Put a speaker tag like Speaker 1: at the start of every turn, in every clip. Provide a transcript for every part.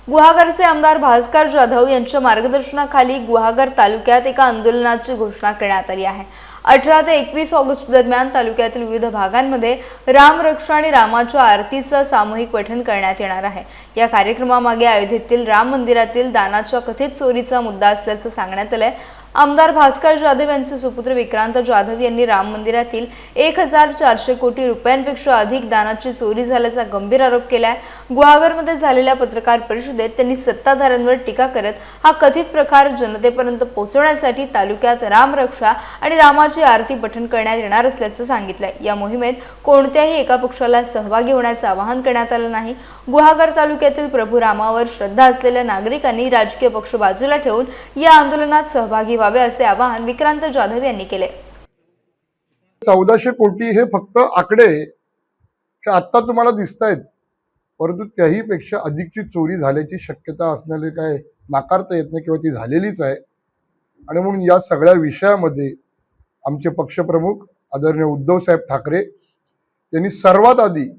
Speaker 1: गुहागरचे आमदार भास्कर जाधव यांच्या मार्गदर्शनाखाली गुहागर तालुक्यात एका आंदोलनाची घोषणा करण्यात आली आहे। 18 ते 21 ऑगस्ट दरम्यान तालुक्यातील विविध भागांमध्ये रामरक्षा आणि रामाच्या आरतीचं सामूहिक पठण करण्यात येणार आहे। या कार्यक्रमामागे अयोध्येतील राम मंदिरातील दानाच्या कथित चोरीचा मुद्दा असल्याचं सांगण्यात आलंय। आमदार भास्कर जाधव यांचे सुपुत्र विक्रांत जाधव यांनी राम मंदिरातील 1400 कोटी रुपयांपेक्षा अधिक दानाची चोरी झाल्याचा गंभीर आरोप केलाय। गुहागरमध्ये झालेल्या पत्रकार परिषदेत त्यांनी सत्ताधाऱ्यांवर टीका करत हा कथित प्रकार जनतेपर्यंत पोहोचवण्यासाठी तालुक्यात रामरक्षा आणि रामाची आरती पठण करण्यात येणार असल्याचं सांगितलंय। या मोहिमेत कोणत्याही एका पक्षाला सहभागी होण्याचं आवाहन करण्यात आलं नाही। गुहागर तालुक्यातील प्रभू रामावर श्रद्धा असलेल्या नागरिकांनी राजकीय पक्ष बाजूला ठेवून या आंदोलनात सहभागी व्हावे असे आवाहन विक्रांत जाधव यांनी केले।
Speaker 2: 1400 कोटी हे फक्त आकडे हे आता तुम्हाला दिसतायत, परंतु त्याही पेक्षा अधिकची चोरी झाल्याची शक्यता असण्याने काय नाकारता येत नाही किंवा ती झालेलीच आहे। आणि म्हणून या सगळ्या विषयामध्ये आमचे पक्षप्रमुख आदरणीय उद्धव साहेब ठाकरे यांनी सर्वात आधी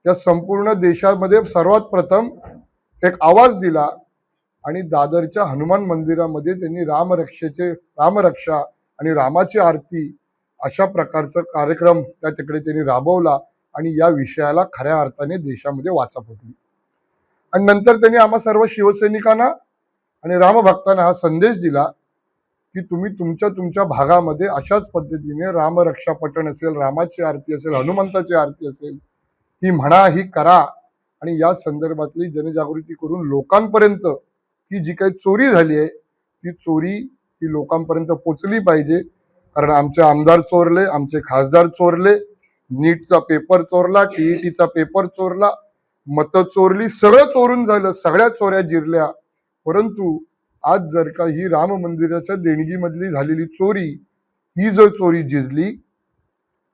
Speaker 2: या संपूर्ण देशामध्ये सर्वात प्रथम एक आवाज दिला आणि दादरच्या हनुमान मंदिरामध्ये त्यांनी रामरक्षा आणि रामाची आरती अशा प्रकारचा कार्यक्रम त्या ठिकाणी त्यांनी राबवला आणि या विषयाला खऱ्या अर्थाने देशामध्ये वाचा फुटली। आणि नंतर त्यांनी आम्हा सर्व शिवसैनिकांना आणि रामभक्तांना हा संदेश दिला की तुम्ही तुमच्या भागामध्ये अशाच पद्धतीने रामरक्षा पठण असेल, रामाची आरती असेल, हनुमंताची आरती असेल, ही म्हणा, ही करा आणि या संदर्भातली जनजागृती करून लोकांपर्यंत ही जी काही चोरी झाली आहे ती चोरी ही लोकांपर्यंत पोचली पाहिजे। कारण आमचे आमदार चोरले, आमचे खासदार चोरले, नीटचा पेपर चोरला, TETचा पेपर चोरला, मतं चोरली, सगळं चोरून झालं, सगळ्या चोऱ्या जिरल्या। परंतु आज जर का ही राम मंदिराच्या देणगीमधली झालेली चोरी ही जर चोरी जिरली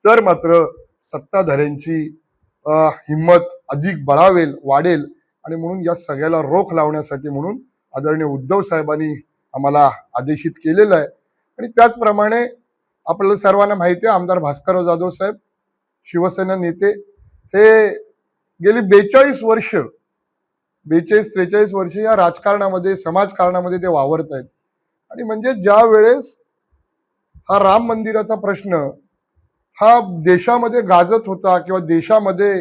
Speaker 2: तर मात्र सत्ताधाऱ्यांची हिम्मत अधिक बळावेल, वाढेल। आणि म्हणून या सगळ्याला रोख लावण्यासाठी म्हणून आदरणीय उद्धव साहेबांनी आम्हाला आदेशित केलेलं आहे। आणि त्याचप्रमाणे आपल्याला सर्वांना माहिती आहे, आमदार भास्कर जाधव साहेब शिवसेना नेते हे गेली 43 वर्ष या राजकारणामध्ये, समाजकारणामध्ये ते वावरत आहेत। आणि म्हणजे ज्या वेळेस हा राम मंदिराचा प्रश्न हा देशामध्ये गाजत होता किंवा देशामध्ये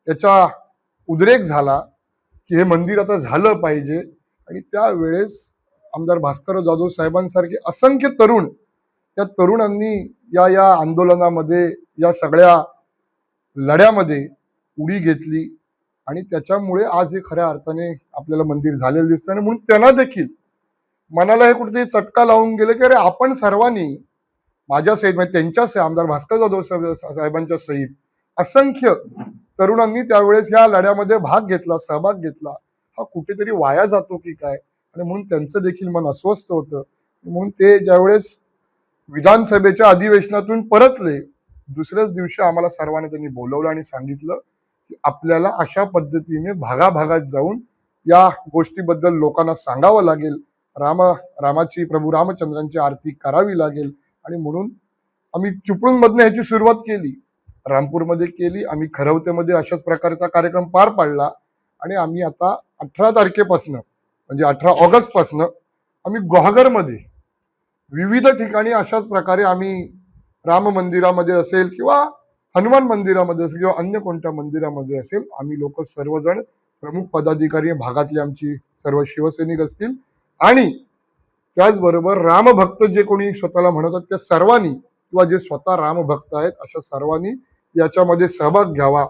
Speaker 2: याचा उद्रेक झाला की हे मंदिर आता झालं पाहिजे, आणि त्यावेळेस आमदार भास्कर जाधव साहेबांसारखे असंख्य तरुण, त्या तरुणांनी या आंदोलनामध्ये, या सगळ्या लढ्यामध्ये उडी घेतली आणि त्याच्यामुळे आज हे खऱ्या अर्थाने आपल्याला मंदिर झालेलं दिसतं। आणि म्हणून त्यांना देखील मनाला हे कुठेतरी चटका लावून गेले की अरे आपण सर्वांनी माझ्या सहित, म्हणजे त्यांच्या आमदार भास्कर जाधव साहेबांच्या सहित असंख्य तरुणांनी त्यावेळेस या लढ्यामध्ये भाग घेतला, सहभाग घेतला, हा कुठेतरी वाया जातो की काय। आणि म्हणून त्यांचं देखील मन अस्वस्थ होतं। म्हणून ते ज्यावेळेस विधानसभेच्या अधिवेशनातून परतले, दुसऱ्याच दिवशी आम्हाला सर्वांना त्यांनी बोलवलं आणि सांगितलं की आपल्याला अशा पद्धतीने भागाभागात जाऊन या गोष्टीबद्दल लोकांना सांगावं लागेल, रामाची, प्रभू रामचंद्रांची आरती करावी लागेल। आणि म्हणून आम्ही चिपळूणमधनं ह्याची सुरुवात केली, रामपूरमध्ये केली, आम्ही खरवतेमध्ये अशाच प्रकारचा कार्यक्रम पार पाडला। आणि आम्ही आता 18 तारखेपासून, म्हणजे 18 ऑगस्ट पासून आम्ही गुहागरमध्ये विविध ठिकाणी अशाच प्रकारे आम्ही राम मंदिरामध्ये असेल किंवा हनुमान मंदिरामध्ये असेल किंवा अन्य कोणत्या मंदिरामध्ये असेल, आम्ही लोक सर्वजण, प्रमुख पदाधिकारी, भागातले आमची सर्व शिवसैनिक असतील आणि त्याचबरोबर रामभक्त जे कोणी स्वतःला म्हणतात त्या सर्वांनी किंवा जे स्वतः रामभक्त आहेत अशा सर्वांनी याच्यामध्ये सहभाग घ्यावा।